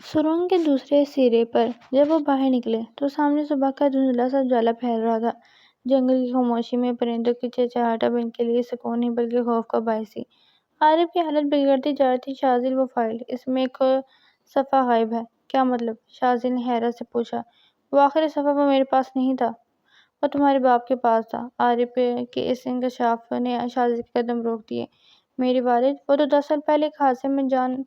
سرنگ کے دوسرے سرے پر جب وہ باہر نکلے تو سامنے صبح کا دھندلا سا اجالا پھیل رہا تھا۔ جنگل کی خاموشی میں پرندوں کی چہچہاہٹ اب ان کے لیے سکون نہیں بلکہ خوف کا باعث تھی۔ عارف کی حالت بگڑتی جا رہی تھی۔ شاذل وہ فائل، اس میں ایک صفحہ غائب ہے۔ کیا مطلب؟ شاذل نے حیرت سے پوچھا۔ وہ آخری صفحہ وہ میرے پاس نہیں تھا، وہ تمہارے باپ کے پاس تھا۔ عارف کے اس انکشاف نے شاذل کے قدم روک دیے۔ میرے والد؟ وہ تو 10 سال پہلے ایک حادثے میں جان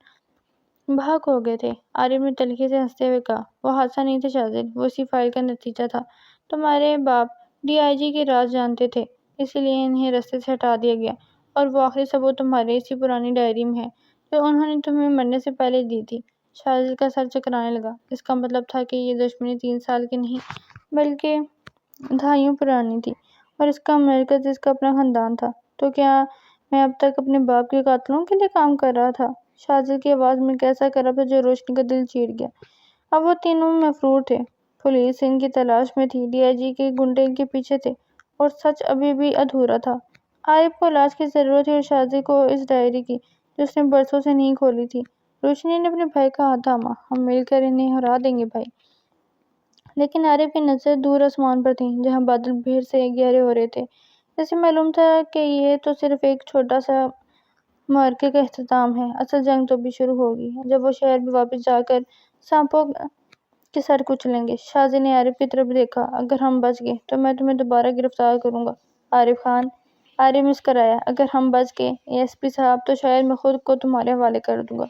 بحق ہو گئے تھے۔ عارف نے تلخی سے ہنستے ہوئے کہا۔ وہ حادثہ نہیں تھا شاذل، وہ اسی فائل کا نتیجہ تھا۔ تمہارے باپ DIG کے راز جانتے تھے، اسی لیے انہیں رستے سے ہٹا دیا گیا، اور وہ آخری ثبوت تمہاری اسی پرانی ڈائری میں ہے جو انہوں نے تمہیں مرنے سے پہلے دی تھی۔ شاذل کا سر چکرانے لگا۔ اس کا مطلب تھا کہ یہ دشمنی 3 سال کی نہیں بلکہ دہائیوں پرانی تھی، اور اس کا مرکز اس کا اپنا خاندان تھا۔ تو کیا میں اب تک اپنے باپ کے قاتلوں کے لیے کام کر رہا تھا؟ شاذل کی آواز میں ایک ایسا کرب تھا جو روشنی کا دل چیر گیا۔ اب وہ تینوں مفرور تھے۔ پولیس ان کی تلاش میں تھی، DIG کے گنڈے ان کے پیچھے تھے، اور سچ ابھی بھی ادھورا تھا۔ عارف کو علاج کی ضرورت تھی اور شاذل کو اس ڈائری کی جو اس نے برسوں سے نہیں کھولی تھی۔ روشنی نے اپنے بھائی کا ہاتھ تھاما۔ ہم مل کر انہیں ہرا دیں گے بھائی۔ لیکن عارف کی نظریں دور آسمان پر تھیں جہاں بادل بھیڑ سے گہرے ہو رہے تھے۔ اسے معلوم تھا کہ یہ تو صرف ایک چھوٹا سا معرکے کا اختتام ہے، اصل جنگ تو ابھی شروع ہوگی، جب وہ شہر میں واپس جا کر سانپوں کے سر کچلیں گے۔ شاذل نے عارف کی طرف دیکھا۔ اگر ہم بچ گئے تو میں تمہیں دوبارہ گرفتار کروں گا عارف خان۔ عارف مسکرایا۔ اگر ہم بچ گئے ASP صاحب تو شاید میں خود کو تمہارے حوالے کر دوں گا۔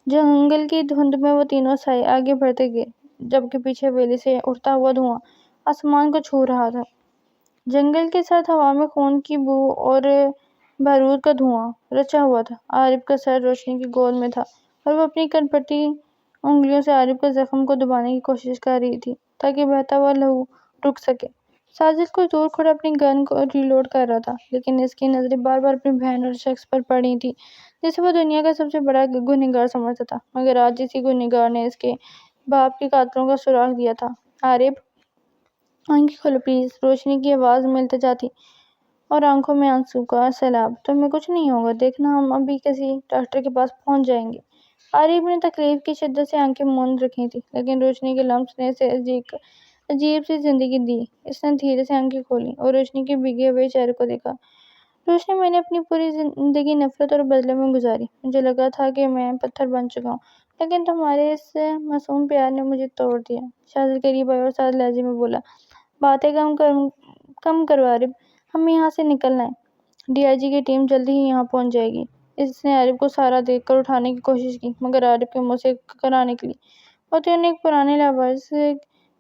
جنگل کی دھند میں وہ تینوں سائے آگے بڑھتے گئے، جبکہ پیچھے ویلی سے اٹھتا ہوا دھواں آسمان کو چھو رہا تھا۔ جنگل کی سرد ہوا میں خون کی بو اور بارود کا دھواں رچا ہوا تھا۔ عارف کا سر روشنی کی گود میں تھا اور وہ اپنی کنپتی انگلیوں سے عارف کے زخم کو دبانے کی کوشش کر رہی تھی تاکہ بہتا ہوا لہو رک سکے۔ شاذل کچھ دور کھڑا اپنی گن کو ری لوڈ کر رہا تھا، لیکن اس کی نظریں بار بار اپنی بہن اور شخص پر پڑ رہی تھیں جسے وہ دنیا کا سب سے بڑا گنہگار سمجھتا تھا، مگر آج اسی گنہگار نے اس کے باپ کے قاتلوں کا سراغ دیا تھا۔ عارف، آنکھیں کھولو پلیز۔ روشنی کی آواز میں التجا تھی اور آنکھوں میں آنسو کا سیلاب۔ تمہیں کچھ نہیں ہوگا، دیکھنا ہم ابھی کسی ڈاکٹر کے پاس پہنچ جائیں گے۔ عارف نے تکلیف کی شدت سے آنکھیں موند رکھی تھیں، لیکن روشنی کے لمس نے اسے عجیب سی زندگی دی۔ اس نے دھیرے سے آنکھیں کھولیں اور روشنی کے بھیگے ہوئے چہرے کو دیکھا۔ روشنی، میں نے اپنی پوری زندگی نفرت اور بدلے میں گزاری۔ مجھے لگا تھا کہ میں پتھر بن چکا ہوں، لیکن تمہارے اس معصوم پیار نے مجھے توڑ دیا۔ شاذل قریب آیا اور سادہ لہجے میں بولا۔ باتیں کم کرو عارف، ہمیں یہاں سے نکلنا ہے۔ DIG کی ٹیم جلدی ہی یہاں پہنچ جائے گی۔ اس نے عارف کو سہارا دے کر اٹھانے کی کوشش کی، مگر عارف کے منہ سے ککرا نکلی۔ وہ تینوں ایک پرانے لاوارث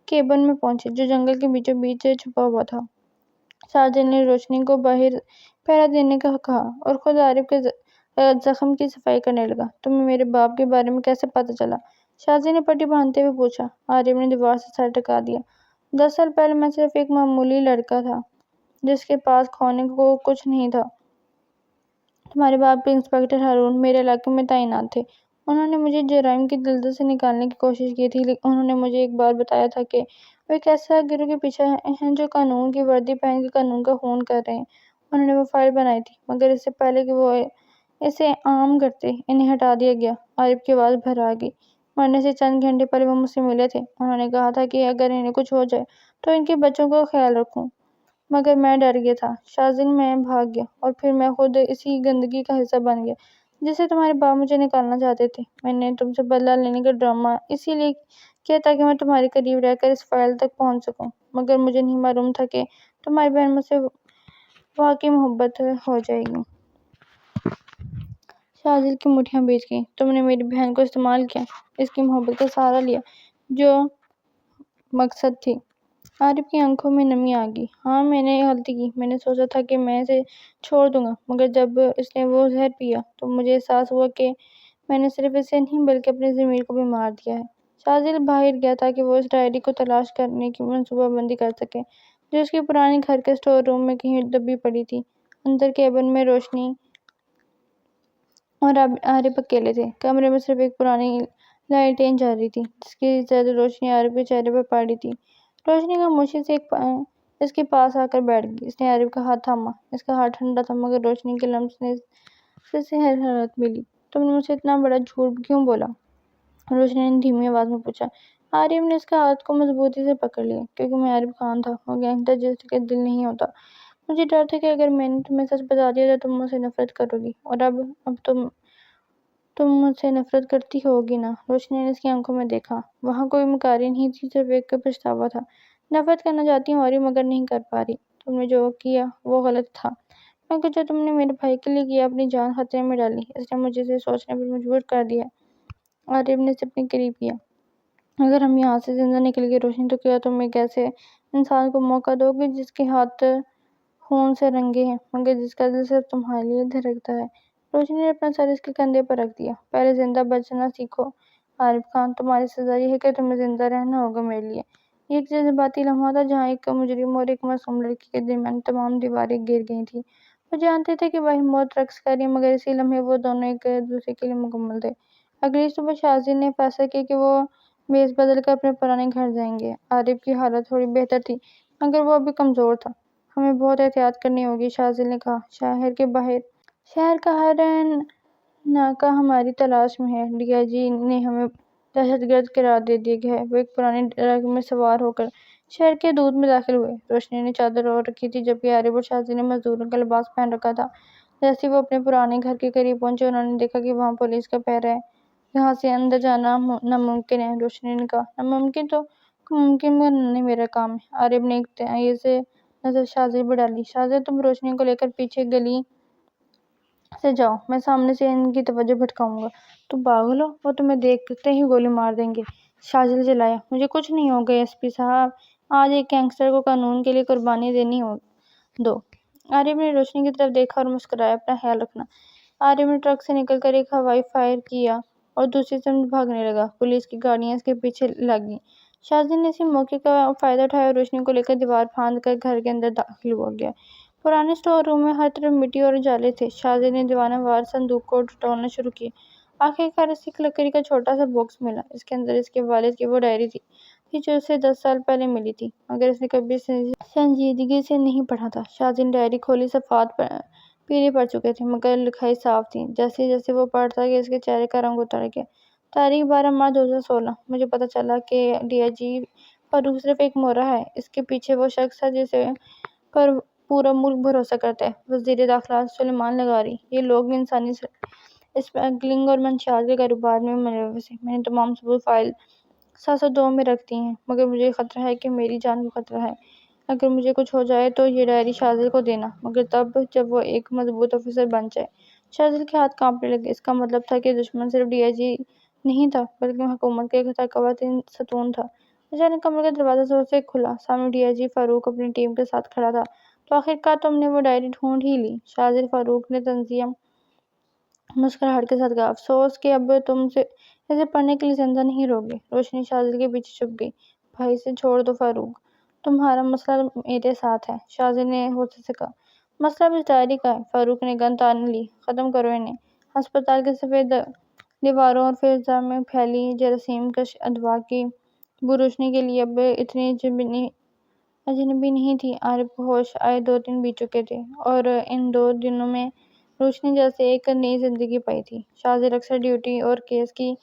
کیبن میں پہنچے جو جنگل کے بیچوں بیچ چھپا ہوا تھا۔ شاذل نے روشنی کو باہر پہرا دینے کا کہا اور خود عارف کے زخم کی صفائی کرنے لگا۔ تمہیں میرے باپ کے بارے میں کیسے پتہ چلا؟ شاذل نے پٹی باندھتے ہوئے پوچھا۔ عارف نے دیوار سے سر ٹکا دیا۔ 10 سال پہلے میں صرف ایک معمولی لڑکا تھا جس کے پاس کھونے کو کچھ نہیں تھا۔ تمہارے باپ انسپکٹر ہارون میرے علاقے میں تعینات تھے۔ انہوں نے مجھے جرائم کی دلدل سے نکالنے کی کوشش کی تھی، لیکن انہوں نے مجھے ایک بات بتایا تھا کہ وہ ایک ایسا گروہ کے پیچھے ہیں جو قانون کی وردی پہن کے قانون کا خون کر رہے ہیں۔ انہوں نے وہ فائل بنائی تھی، مگر اس سے پہلے کہ وہ اسے عام کرتے انہیں ہٹا دیا گیا۔ عارف کی آواز بھر آ گئی۔ مرنے سے چند گھنٹے پہلے وہ مجھ سے ملے تھے۔ انہوں نے کہا تھا کہ اگر انہیں کچھ ہو جائے تو ان کے بچوں کا خیال رکھوں، مگر میں ڈر گیا تھا شاذل، میں بھاگ گیا، اور پھر میں خود اسی گندگی کا حصہ بن گیا جس سے تمہارے باپ مجھے نکالنا چاہتے تھے۔ میں نے تم سے بدلہ لینے کا ڈرامہ اسی لیے کیا تاکہ میں تمہارے قریب رہ کر اس فائل تک پہنچ سکوں، مگر مجھے نہیں معلوم تھا کہ تمہاری بہن مجھ سے واقعی محبت ہو جائے گی۔ شاذل کی مٹھیاں بھیج گئیں۔ تم نے میری بہن کو استعمال کیا، اس کی محبت کا سہارا لیا جو مقصد تھی۔ عارف کی آنکھوں میں نمی آ گئی۔ ہاں، میں نے غلطی کی۔ میں نے سوچا تھا کہ میں اسے چھوڑ دوں گا، مگر جب اس نے وہ زہر پیا تو مجھے احساس ہوا کہ میں نے صرف اسے نہیں بلکہ اپنی ضمیر کو بھی مار دیا ہے۔ شاذل باہر گیا تاکہ وہ اس ڈائری کو تلاش کرنے کی منصوبہ بندی کر سکے جو اس کے پرانے گھر کے اسٹور روم میں کہیں دبی پڑی تھی۔ اندر کیبن میں روشنی اور عارف اکیلے تھے۔ کمرے میں صرف ایک پرانی لالٹین جل رہی تھی جس کی زرد روشنی عارف کے چہرے پر پڑ رہی تھی۔ روشنی خاموشی سے اس کے پاس آ کر بیٹھ گئی۔ اس نے عارف کا ہاتھ تھاما۔ اس کا ہاتھ ٹھنڈا تھا، مگر روشنی کے لمس نے اسے حرارت ملی۔ تم نے مجھ سے اتنا بڑا جھوٹ کیوں بولا؟ روشنی نے دھیمی آواز میں پوچھا۔ عارف نے اس کے ہاتھ کو مضبوطی سے پکڑ لیا، کیونکہ میں عارف خان تھا، وہ گینگسٹر جس کے دل نہیں ہوتا۔ مجھے ڈر تھا کہ اگر میں نے تمہیں سچ بتا دیا تو تم مجھ سے نفرت کرو گی، اور اب تم مجھ سے نفرت کرتی ہوگی نا؟ روشنی نے اس کی آنکھوں میں دیکھا۔ وہاں کوئی مکاری نہیں تھی، صرف ایک پچھتاوا تھا۔ نفرت کرنا چاہتی ہوں عارف، مگر نہیں کر پا رہی۔ تم نے جو کیا وہ غلط تھا، کیونکہ جو تم نے میرے بھائی کے لیے کیا اپنی جان خطرے میں ڈالی، اس نے مجھے اسے سوچنے پر مجبور کر دیا۔ عارف نے اسے اپنے قریب کیا۔ اگر ہم یہاں سے زندہ نکل گئے روشنی، تو کیا تم ایک ایسے انسان کو موقع دو گے جس کے ہاتھ خون سے رنگے ہیں، مگر جس کا دل صرف تمہارے لیے دھڑکتا ہے؟ روشنی نے اپنا سر اس کے کندھے پر رکھ دیا۔ پہلے زندہ بچنا سیکھو عارف خان، تمہاری سزا یہ ہے کہ تمہیں زندہ رہنا ہوگا میرے لیے۔ یہ ایک جذباتی لمحہ تھا جہاں ایک مجرم اور ایک معصوم لڑکی کے درمیان تمام دیواریں گر گئی تھیں۔ وہ جانتے تھے کہ وہی موت رقص کر رہی ہے، مگر اسی لمحے وہ دونوں ایک دوسرے کے لیے مکمل تھے۔ اگلی صبح شاذلی نے فیصلہ کیا کہ وہ بھیس بدل کر اپنے پرانے گھر جائیں گے۔ عارف کی حالت تھوڑی بہتر تھی، مگر وہ ابھی کمزور تھا۔ ہمیں بہت احتیاط کرنی ہوگی، شاذلی نے کہا۔ شہر کا ہر ناکہ ہماری تلاش میں ہے۔ ڈی آئی جی نے ہمیں دہشت گرد قرار دے دیا ہے۔ وہ ایک پرانے ٹرک میں سوار ہو کر شہر کے حدود میں داخل ہوئے۔ روشنی نے چادر اوڑھ رکھی تھی، جبکہ عارف اور شاذلی نے مزدوروں کا لباس پہن رکھا تھا۔ جیسے ہی وہ اپنے پرانے گھر کے قریب پہنچے، انہوں نے دیکھا کہ وہاں پولیس کا پہرہ ہے۔ یہاں سے اندر جانا ناممکن ہے، روشنی نے کہا۔ ناممکن تو ممکن بنانا میرا کام ہے۔ عارف نے ایک تیز نظر شاذلی پر ڈالی۔ شاذلی، تم روشنی کو لے کر پیچھے گلی سے جاؤ، میں سامنے سے ان کی توجہ بھٹکاؤں گا۔ تم پاگل ہو، وہ تمہیں دیکھتے ہی گولی مار دیں گے، شاذلی چلایا۔ مجھے کچھ نہیں ہوگا ایس پی صاحب، آج ایک گینگسٹر کو قانون کے لیے قربانی دینی دو۔ عارف نے روشنی کی طرف دیکھا اور مسکرایا۔ اپنا خیال رکھنا۔ عارف نے ٹرک سے نکل کر ایک ہوائی فائر کیا اور دوسری سمت بھاگنے لگا۔ پولیس کی گاڑیاں اس کے پیچھے لگیں۔ شاذلی نے اسی موقع کا فائدہ اٹھایا اور روشنی کو لے کر دیوار پھاند کر گھر کے اندر داخل ہو گیا۔ پرانے اسٹور روم میں ہر طرف مٹی اور اجالے تھے۔ شاذلی نے دیوانہ وار صندوق کو ٹٹولنا شروع کیا۔ آخرکار اسے ایک لکڑی کا چھوٹا سا باکس ملا۔ اس کے اندر اس کے والد کی وہ ڈائری تھی جو اسے 10 سال پہلے ملی تھی، مگر اس نے کبھی سنجیدگی سے نہیں پڑھا تھا۔ شاذلی نے ڈائری کھولی۔ صفحات پیلے پڑ چکے تھے، مگر لکھائی صاف تھی۔ جیسے جیسے وہ پڑھتا گیا، اس کے چہرے کا رنگ اتر گیا۔ تاریخ 12 مارچ 2016۔ مجھے پتہ چلا کہ ڈی آئی جی فاروق صرف ایک مورا ہے، اس کے پیچھے وہ شخص ہے جس پر پورا ملک بھروسہ کرتا ہے، وزیر داخلہ سلیمان لغاری۔ یہ لوگ انسانی اسمگلنگ اور منشیات کے کاروبار میں ملوث ہیں۔ میں نے تمام ثبوت فائل 702 میں رکھ دی ہیں، مگر مجھے خطرہ ہے کہ میری جان کو خطرہ ہے۔ اگر مجھے کچھ ہو جائے تو یہ ڈائری شاذلی کو دینا، مگر تب جب وہ ایک مضبوط آفیسر بن جائے۔ شاذلی کے ہاتھ کانپنے لگے۔ اس کا مطلب تھا کہ دشمن صرف ڈی آئی جی نہیں تھا، بلکہ حکومت کا ایک خواتین ستون تھا۔ اچانک کمرے کا دروازہ زور سے کھلا۔ سامنے ڈی آئی جی فاروق اپنی ٹیم کے ساتھ کھڑا تھا۔ تو آخرکار تم نے وہ ڈائری ڈھونڈ ہی لی، شاذلی، فاروق نے طنزیہ مسکراہٹ کے ساتھ کہا۔ افسوس کہ اب تم اسے پڑھنے کے لیے زندہ نہیں رہوگے۔ روشنی شاذلی کے پیچھے چھپ گئی۔ بھائی، اسے چھوڑ دو فاروق، تمہارا مسئلہ میرے ساتھ ہے، شاذلی نے غصے سے کہا۔ مسئلہ اب اس ڈائری کا ہے، فاروق نے گن تان لی۔ ختم کرو انہیں۔ ہسپتال کی سفید دیواروں اور فضا میں پھیلی جراثیم کش ادوا کی بو روشنی کے لیے اب اتنی اجنبی نہیں تھی۔ عارف کو ہوش آئے 2 دن بیت چکے تھے، اور ان 2 دنوں میں روشنی جیسے ایک نئی زندگی پائی تھی۔ شاذلی اکثر ڈیوٹی اور کیس کی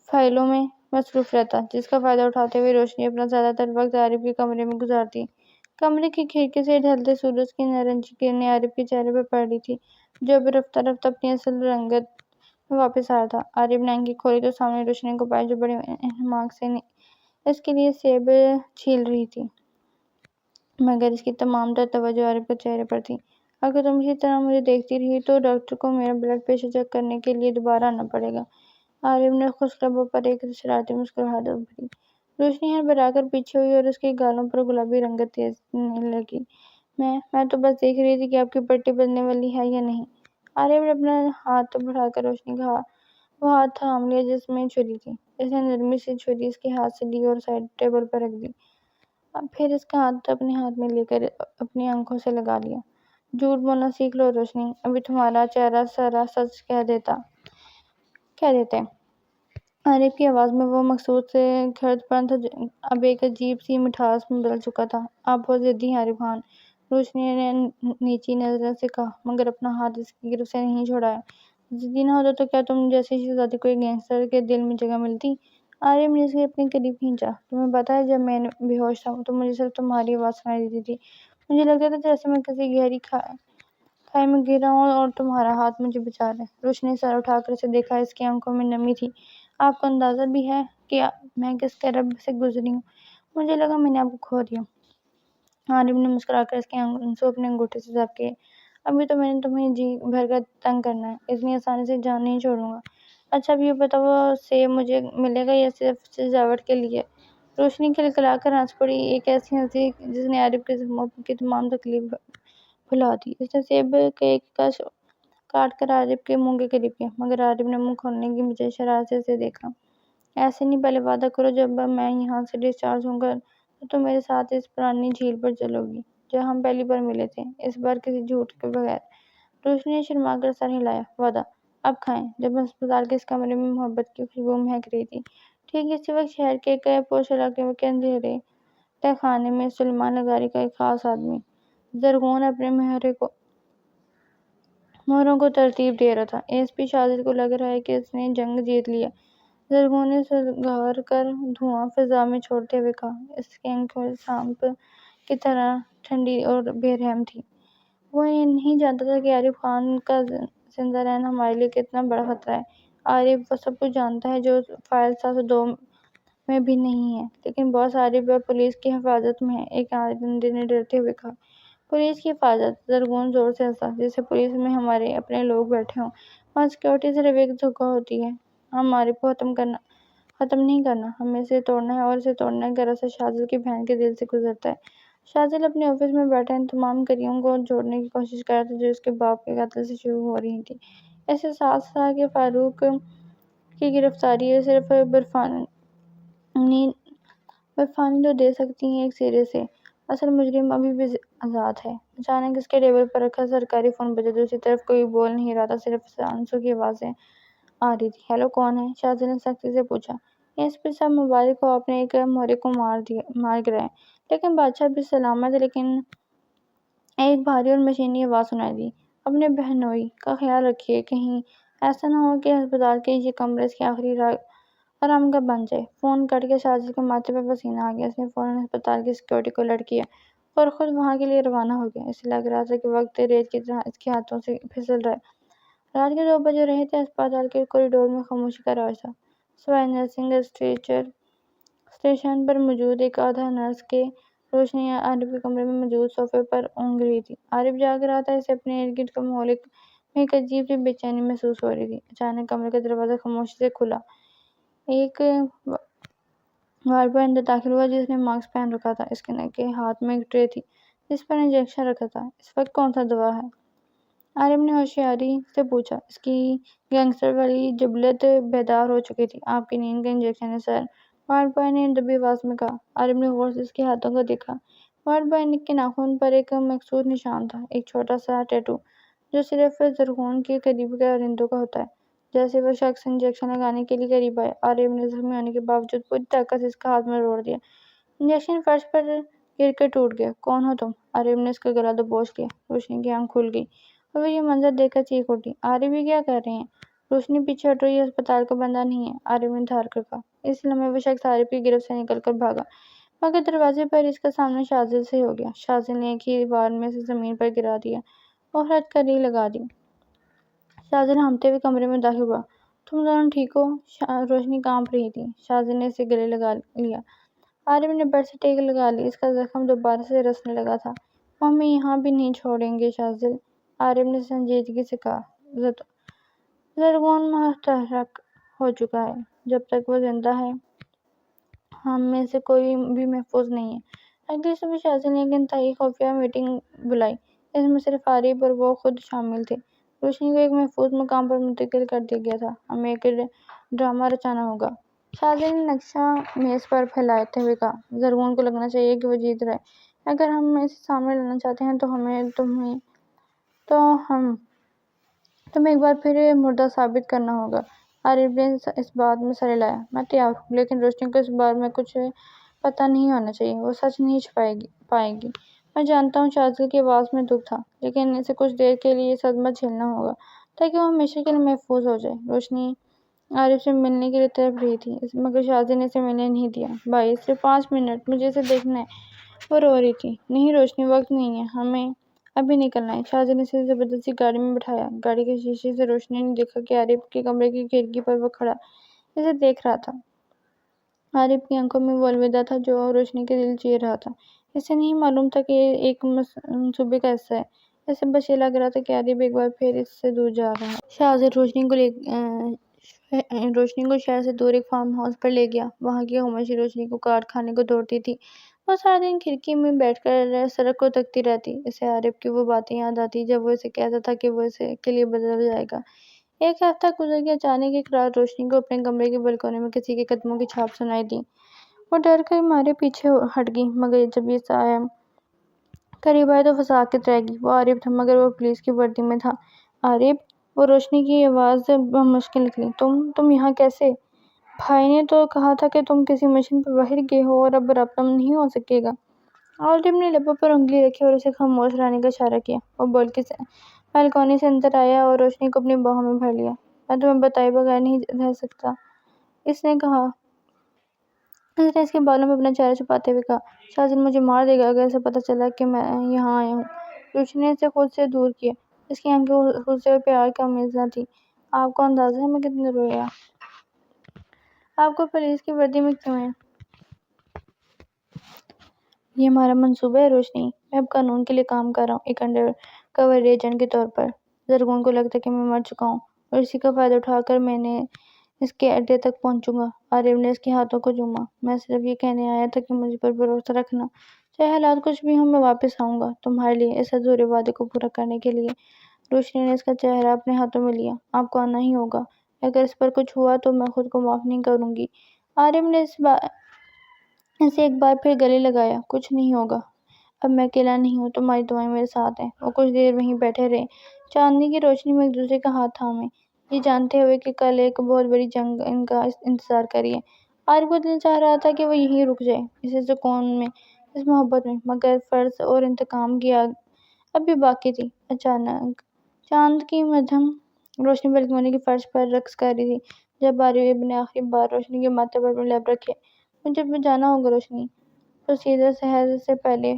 فائلوں میں مصروف رہتا، جس کا فائدہ اٹھاتے ہوئے روشنی اپنا زیادہ تر وقت عارف کے کمرے میں گزارتی۔ کمرے کی کھڑکی سے ڈھلتے سورج کی نارنجی کرنیں عارف کے چہرے پر پڑ رہی تھیں، جو اب رفتہ رفتہ اپنی اصل رنگت میں واپس آ رہا تھا۔ عارف نے آنکھیں کھولی تو سامنے روشنی کو پایا، جو بڑے انہماک سے اس کے لیے سیب چھیل رہی تھی، مگر اس کی تمام تر توجہ عارف کے چہرے پر تھی۔ اگر تم اسی طرح مجھے دیکھتی رہی تو ڈاکٹر کو میرا بلڈ پریشر چیک کرنے کے لیے دوبارہ آنا پڑے گا۔ عارف نے خشک لبوں پر ایک شرارتی مسکراہٹ ابھری۔ روشنی ہڑبڑا کر پیچھے ہوئی اور اس کے گالوں پر گلابی رنگت تیرنے لگی۔ میں تو بس دیکھ رہی تھی کہ آپ کی پٹی بجنے والی ہے یا نہیں۔ عارف نے اپنا ہاتھ بڑھا کر روشنی کا وہ ہاتھ تھام لیا جس میں چھری تھی۔ اس نے نرمی سے چھری اس کے ہاتھ سے لی اور سائڈ ٹیبل پر رکھ دی۔ پھر اس کا ہاتھ اپنے ہاتھ میں لے کر اپنی آنکھوں سے لگا لیا۔ جھوٹ بولنا سیکھ لو روشنی، ابھی تمہارا چہرہ سارا سچ کہہ دیتا ہے۔ عارف کی آواز میں وہ مخصوص خرد پن تھا جو اب ایک عجیب سی مٹھاس میں بدل چکا تھا۔ آپ بہت ضدی ہیں عارف خان، روشنی نے نیچی نظروں سے کہا، مگر اپنا ہاتھ اس کی گرفت سے نہیں چھڑایا۔ ضدی نہ ہوتا تو کیا تم جیسی شہزادی کو ایک گینگسٹر کے دل میں جگہ ملتی؟ عارف نے اسے اپنے قریب کھینچا۔ تمہیں پتہ ہے جب میں بے ہوش تھا تو مجھے صرف تمہاری آواز سنائی دیتی تھی۔ مجھے لگتا تھا جیسے میں کسی گہری کھائی میں گرا ہوں اور تمہارا ہاتھ مجھے بچا رہا ہے۔ روشنی نے سر اٹھا کر اسے دیکھا، اس کی آنکھوں میں نمی تھی۔ آپ کو اندازہ بھی ہے کہ میں کس کرب سے گزری ہوں؟ مجھے لگا میں نے آپ کو کھو دیا۔ عارف نے مسکرا کر اس کے آنسو اپنے انگوٹھے سے صاف کیے۔ ابھی تو میں نے تمہیں جی بھر کر تنگ کرنا ہے، اتنی آسانی سے جان نہیں چھوڑوں گا۔ اچھا اب یہ بتاؤ، سیب مجھے ملے گا یا صرف سجاوٹ کے لیے؟ روشنی کھلکھلا کر ہنس پڑی، ایک ایسی ہنسی جس نے عارف کے زخموں کی تمام تکلیف بھلا دی۔ اس نے سیب کے ایک کش کاٹ کر عارف کے منہ کے قریب کیا، مگر عارف نے منہ کھولنے کی بجائے شرارت سے اسے دیکھا۔ ایسے نہیں، پہلے وعدہ کرو جب میں یہاں سے ڈسچارج ہوں گا تو تم میرے ساتھ اس پرانی جھیل پر چلو گی جہاں ہم پہلی بار ملے تھے، اس بار کسی جھوٹ کے بغیر۔ روشنی نے شرما کر سر ہلایا۔ وعدہ؟ اب کھائیں۔ جب ہسپتال کے اس کمرے میں محبت کی خوشبو مہک رہی تھی، ٹھیک اسی وقت شہر کے ایک پوش علاقے کے اندھیرے تہہ خانے میں سلیمان لغاری کا ایک خاص آدمی زرغون اپنے مہروں کو ترتیب دے رہا تھا۔ ایس پی شاذل کو لگ رہا ہے کہ اس نے جنگ جیت لیا، زرغون نے سرگار کر دھواں فضا میں چھوڑتے ہوئے کہا۔ اس کی آنکھیں سانپ کی طرح ٹھنڈی اور بے رحم تھیں۔ وہ نہیں جانتا تھا کہ عارف خان کا زندہ رہنا ہمارے لیے کتنا بڑا خطرہ ہے۔ عارف وہ سب کچھ جانتا ہے جو فائل 702 میں بھی نہیں ہے، لیکن باس عارف اب پولیس کی حفاظت میں ہے، ایک آئندے نے ڈرتے ہوئے کہا۔ پولیس کی حفاظت؟ زرغون زور سے ہنسا۔ جیسے پولیس میں ہمارے اپنے لوگ بیٹھے ہوں۔ وہاں سیکورٹی صرف ایک دھوکہ ہوتی ہے۔ ہم عارف کو ختم نہیں کرنا، ہمیں اسے توڑنا ہے، اور اسے توڑنا ہے دراصل شاذل کی بہن کے دل سے گزرتا ہے۔ شاذل اپنے آفس میں بیٹھا ان تمام کڑیوں کو جوڑنے کی کوشش کر رہا تھا جو اس کے باپ کے قتل سے شروع ہو رہی تھیں۔ اسے احساس تھا کہ فاروق کی گرفتاری صرف برفانی تو دے سکتی ہے ایک سرے سے، اصل مجرم ابھی بھی آزاد ہے۔ اچانک اس کے ٹیبل پر رکھا سرکاری فون بجا۔ دوسری طرف کوئی بول نہیں رہا تھا، صرف آنسو کی آوازیں آ رہی تھیں۔ ہیلو، کون ہے؟ شاذل نے سختی سے پوچھا۔ ایس پی صاحب مبارک ہو، آپ نے ایک مورے کو مار گرائے۔ لیکن بادشاہ بھی سلامت ہے۔ لیکن ایک بھاری اور مشینی آواز سنائی دی۔ اپنے بہنوئی کا خیال رکھیے، کہیں ایسا نہ ہو کہ ہسپتال کے یہ کمرہ اس کی آخری آرام گاہ بن جائے۔ فون کٹ کے شاذل کے ماتھے پر پسینہ آ گیا۔ اس نے فوراً ہسپتال کی سیکورٹی کو الرٹ کیا اور خود وہاں کے لیے روانہ ہو گیا۔ اسے لگ رہا تھا کہ وقت ریت کی طرح اس کے ہاتھوں سے پھسل رہا ہے۔ رات کے 2 بج رہے تھے۔ ہسپتال کے کوریڈور میں خاموشی کا راج تھا، سوائے نرسنگ اسٹیشن پر موجود ایک آدھا نرس کے۔ روشنی عارف کے کمرے میں موجود صوفے پر اونگھ رہی تھی۔ عارف جاگ رہا تھا، اسے اپنے ارد گرد کے ماحول میں ایک عجیب سی بے چینی محسوس ہو رہی تھی۔ اچانک کمرے کا دروازہ خاموشی سے کھلا۔ ایک وارڈ بوائے اندر داخل ہوا جس نے ماسک پہن رکھا تھا۔ اس کے ہاتھ میں ایک ٹرے تھی جس پر انجیکشن رکھا تھا۔ اس وقت کون سا دوا ہے؟ عارف نے ہوشیاری سے پوچھا۔ اس کی گینگسٹر والی جبلت بیدار ہو چکی تھی۔ آپ کی نیند کا انجیکشن ہے سر، وارڈ بوائے نے دبی آواز میں کہا۔ عارف نے غور سے اس کے ہاتھوں کو دیکھا۔ وارڈ بوائے کے ناخن پر ایک مخصوص نشان تھا، ایک چھوٹا سا ٹیٹو جو صرف زرغون کے قریبی پرندوں کا ہوتا ہے۔ جیسے وہ شخص انجیکشن لگانے کے لیے قریب آیا، عارف نے زخمی ہونے کے باوجود پوری طاقت سے اس کا ہاتھ مروڑ دیا۔ انجیکشن فرش پر گر کر ٹوٹ گیا۔ کون ہو تم؟ عارف نے اس کا گلا دبوچ لیا۔ روشنی کی آنکھ کھل گئی اور وہ یہ منظر دیکھ کر چیخ اٹھی۔ عارف یہ کیا کر رہے ہیں؟ روشنی پیچھے ہٹو، یہ ہسپتال کا بندہ نہیں ہے، عارف نے دھار کر کہا۔ اس لمحے وہ شخص عارف کی گرفت سے نکل کر بھاگا، مگر دروازے پر اس کا سامنا شاذل سے ہو گیا۔ شاذل نے ایک ہی وار میں اسے زمین پر گرا دیا اور ہتھکڑی لگا دی۔ شاذل ہانپتے ہوئے کمرے میں داخل ہوا۔ تم دونوں ٹھیک ہو؟ روشنی کانپ رہی تھی۔ شاذل نے اسے گلے لگا لیا۔ عارف نے بیڈ سے ٹیک لگا لی، اس کا زخم دوبارہ سے رسنے لگا تھا۔ وہ ہمیں یہاں بھی نہیں چھوڑیں گے شاذل، عارف نے سنجیدگی سے کہا۔ زرغون متحرک ہو چکا ہے، جب تک وہ زندہ ہے ہم میں سے کوئی بھی محفوظ نہیں ہے۔ اگلی صبح شاذل نے ایک انتہائی خفیہ میٹنگ بلائی، اس میں صرف عارف اور وہ خود شامل تھے۔ روشنی کو ایک محفوظ مقام پر منتقل کر دیا گیا تھا۔ ہمیں ایک ڈرامہ رچانا ہوگا، شاذل نے نقشہ میز پر پھیلاتے ہوئے کہا۔ زرغون کو لگنا چاہیے کہ وہ جیت رہا ہے۔ اگر ہم اسے سامنے لانا چاہتے ہیں تو ہمیں تمہیں ایک بار پھر مردہ ثابت کرنا ہوگا۔ عارف نے اس بات میں سر ہلایا۔ میں تیار ہوں، لیکن روشنی کو اس بارے میں کچھ پتہ نہیں ہونا چاہیے، وہ سچ نہیں چھپائے گی۔ میں جانتا ہوں، شاذل کی آواز میں دکھ تھا، لیکن اسے کچھ دیر کے لیے یہ صدمہ جھیلنا ہوگا۔ تاکہ وہ ہمیشہ کے لیے محفوظ ہو جائے۔ روشنی عارف سے ملنے کے لیے تڑپ رہی تھی، مگر شازیہ نے اسے ملنے نہیں دیا۔ بھائی صرف 5 منٹ، مجھے اسے دیکھنا ہے، وہ رو رہی تھی۔ نہیں روشنی، وقت نہیں ہے، ہمیں ابھی نکلنا ہے۔ شازیہ نے اسے زبردستی گاڑی میں بٹھایا۔ گاڑی کے شیشے سے روشنی نے دیکھا کہ عارف کے کمرے کی کھڑکی پر وہ کھڑا اسے دیکھ رہا تھا۔ عارف کی آنکھوں میں وہ الوداع تھا جو روشنی کے دل چیر رہا تھا۔ اسے نہیں معلوم تھا کہ یہ ایک منصوبے کا حصہ ہے۔ اسے بس یہ لگ رہا تھا کہ عارف ایک بار پھر اس سے دور جا رہا ہے۔ شازیہ روشنی کو شہر سے دور ایک فارم ہاؤس پر لے گیا۔ وہاں کی خاموشی روشنی کو کاٹ کھانے کو توڑتی تھی۔ وہ سارا دن کھڑکی میں بیٹھ کر سڑک کو تکتی رہتی۔ اسے عارف کی وہ باتیں یاد آتی جب وہ اسے کہتا تھا کہ وہ اسے کے لیے بدل جائے گا۔ ایک ہفتہ گزر گیا۔ اچانک ایک رات روشنی کو اپنے کمرے کے بلکونی میں کسی کے قدموں کی چھاپ سنائی دی۔ وہ ڈر کر مارے پیچھے ہٹ گئی، مگر جب یہ سایہ قریب آیا تو وہ ساکت رہ گئی۔ وہ عارف تھا، مگر وہ پولیس کی وردی میں تھا۔ عارف! وہ روشنی کی آواز بمشکل نکلی۔ تم یہاں کیسے؟ بھائی نے تو کہا تھا کہ تم کسی مشن پر باہر گئے ہو اور اب رابطہ نہیں ہو سکے گا۔ عارف نے لبوں پر انگلی رکھی اور اسے خاموش رہنے کا اشارہ کیا۔ وہ بول کے بالکونی سے اندر آیا اور روشنی کو اپنی باہوں میں بھر لیا۔ میں تمہیں بتائے بغیر نہیں رہ سکتا، اس نے کہا۔ اس نے اس کے بالوں میں اپنا چہرہ چھپاتے ہوئے کہا۔ شازیہ مجھے مار دے گا اگر اسے پتہ چلا کہ میں یہاں آیا ہوں۔ روشنی نے اسے خود سے دور کیا۔ اس کی آنکھیں غصے اور پیار کی آمیزاں تھیں۔ آپ کو اندازہ ہے میں کتنا رویا؟ آپ کو پولیس کی وردی میں کیوں ہے؟ یہ ہمارا منصوبہ ہے روشنی۔ میں اب قانون کے لیے کام کر رہا ہوں، ایک انڈر کور ایجنٹ کے طور پر۔ زرغون کو لگتا ہے کہ میں مر چکا ہوں اور اسی کا فائدہ اٹھا کر میں اس کے اڈے تک پہنچوں گا۔ عارف نے اس کے ہاتھوں کو چوما۔ میں صرف یہ کہنے آیا تھا کہ مجھ پر بھروسہ رکھنا۔ چاہے حالات کچھ بھی ہوں، میں واپس آؤں گا تمہارے لیے، اس ادھورے وعدے کو پورا کرنے کے لیے۔ روشنی نے اس کا چہرہ اپنے ہاتھوں میں لیا۔ آپ کو آنا ہی ہوگا۔ اگر اس پر کچھ ہوا تو میں خود کو معاف نہیں کروں گی۔ عارف نے اسے ایک بار پھر گلے لگایا۔ کچھ نہیں ہوگا، اب میں اکیلا نہیں ہوں، تمہاری دعائیں میرے ساتھ ہیں۔ وہ کچھ دیر وہیں بیٹھے رہے، چاندنی کی روشنی میں ایک دوسرے کا ہاتھ تھامے، یہ جانتے ہوئے کہ کل ایک بہت بڑی جنگ ان کا انتظار کر رہی ہے۔ عارف کو دل چاہ رہا تھا کہ وہ یہیں رک جائے، اسی سکون میں، اس محبت میں، مگر فرض اور انتقام کی آگ اب بھی باقی تھی۔ اچانک چاند کی مدھم روشنی بالکونی کی فرش پر رقص کر رہی تھی۔ جب عارف نے آخری بار روشنی کے ماتھے پر اپنے لب رکھے، مجھے اب جانا ہوگا روشنی، تو سیدھا سحر سے پہلے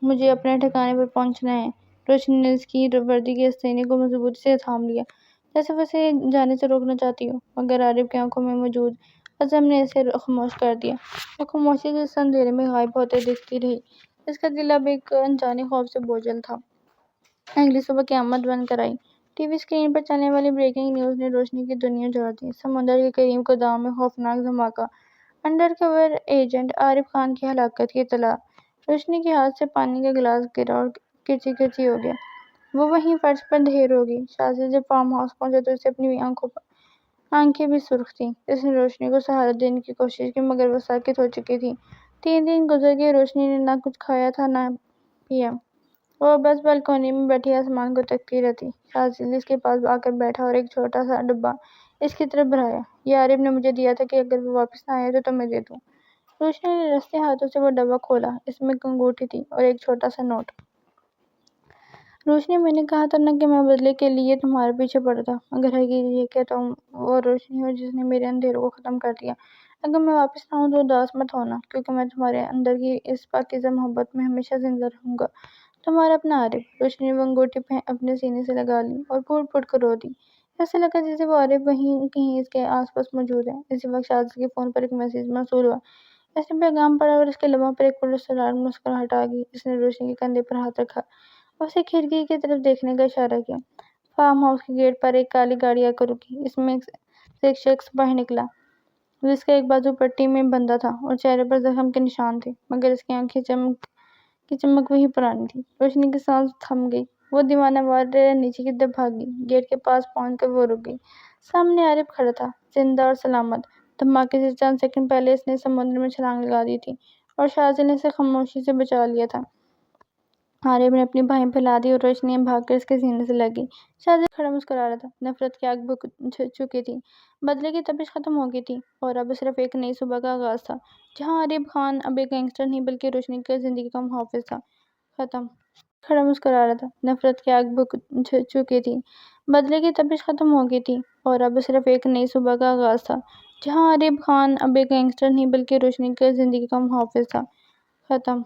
مجھے اپنے ٹھکانے پر پہنچنا ہے۔ روشنی نے اس کی وردی کے آستینے کو مضبوطی سے تھام لیا، جیسے وہ اسے جانے سے روکنا چاہتی ہو، مگر عارف کی آنکھوں میں موجود عزم نے اسے خاموش کر دیا۔ وہ خاموشی سے اس اندھیرے میں غائب ہوتے دیکھتی رہی۔ اس کا دل اب ایک انجانے خوف سے بوجھل تھا۔ اگلی صبح قیامت بن کر آئی۔ ٹی وی اسکرین پر چلنے والی بریکنگ نیوز نے روشنی کی دنیا اجاڑ دی۔ سمندر کے قریب گودام میں خوفناک دھماکہ، انڈر کور ایجنٹ عارف خان کی ہلاکت کی اطلاع۔ روشنی کے ہاتھ سے پانی کا گلاس گرا اور کرچی کرچی ہو گیا۔ وہ وہیں فرش پر ڈھیر ہو گئی۔ شازیہ جب فارم ہاؤس پہنچا تو اسے اپنی آنکھیں بھی سرخ تھیں۔ اس نے روشنی کو سہارا دینے کی کوشش کی، مگر وہ ساکت ہو چکی تھی۔ 3 دن گزر گئے۔ روشنی نے نہ کچھ کھایا تھا نہ پیا۔ وہ بس بالکونی میں بیٹھی آسمان کو تکتی رہتی۔ شازیہ اس کے پاس آ کر بیٹھا اور ایک چھوٹا سا ڈبہ اس کی طرف بڑھایا۔ یہ عارف نے مجھے دیا تھا کہ اگر وہ واپس نہ آیا تو تمہیں دے دوں۔ روشنی نے لرزتے ہاتھوں سے وہ ڈبہ کھولا۔ اس میں ایک انگوٹھی تھی اور ایک چھوٹا سا نوٹ۔ روشنی، میں نے کہا تھا نا کہ میں بدلے کے لیے تمہارے پیچھے پڑتا، مگر حقیقت یہ کہ تم وہ روشنی ہو جس نے میرے اندھیروں کو ختم کر دیا۔ اگر میں واپس نہ آؤں تو اداس مت ہونا، کیونکہ میں تمہارے اندر کی اس پاکیزہ محبت میں ہمیشہ زندہ رہوں گا۔ تمہارا اپنا عارف۔ روشنی نے وہ انگوٹھی اپنے سینے سے لگا لی اور پھوٹ پھوٹ کر رو دی۔ ایسا لگا جیسے وہ عارف وہیں کہیں اس کے آس پاس موجود ہے۔ اسی وقت شازیہ کے فون پر ایک میسج موصول ہوا۔ اس نے پیغام پڑھا اور اس کے لبوں پر ایک پراسرار مسکراہٹ آ گئی۔ اس نے روشنی کے کندھے پر ہاتھ رکھا اور اسے کھڑکی کی طرف دیکھنے کا اشارہ کیا۔ فارم ہاؤس کے گیٹ پر ایک کالی گاڑی آ کر رکی۔ اس میں سے ایک شخص باہر نکلا، جس کا ایک بازو پٹی میں بندھا تھا اور چہرے پر زخم کے نشان تھے، مگر اس کی آنکھیں کی چمک وہی پرانی تھی۔ روشنی کی سانس تھم گئی۔ وہ دیوانہ وار نیچے کی طرف بھاگی۔ گیٹ کے پاس پہنچ کر وہ رک گئی۔ سامنے عارف کھڑا تھا، زندہ اور سلامت۔ دھماکے سے چند سیکنڈ پہلے اس نے سمندر میں چھلانگ لگا دی تھی اور شازیہ نے اسے خاموشی سے بچا لیا تھا۔ عارف نے اپنی بانہیں پھیلا دی اور روشنی بھاگ کر اس کے سینے سے لگ گئی۔ شازیہ کھڑا مسکرا رہا تھا۔ نفرت کی آگ بجھ چکی تھی، بدلے کی تپش ختم ہو گئی تھی اور اب صرف ایک نئی صبح کا آغاز تھا، جہاں عارف خان اب ایک گینگسٹر نہیں بلکہ روشنی کی زندگی کا محافظ تھا۔ ختم کھڑا مسکرا رہا تھا۔ نفرت کی آگ بجھ چکی تھی، بدلے کی تپش ختم ہو گئی تھی اور اب صرف ایک نئی صبح کا آغاز تھا، جہاں عارف خان اب ایک گینگسٹر نہیں بلکہ روشنی کی زندگی کا محافظ تھا۔ ختم۔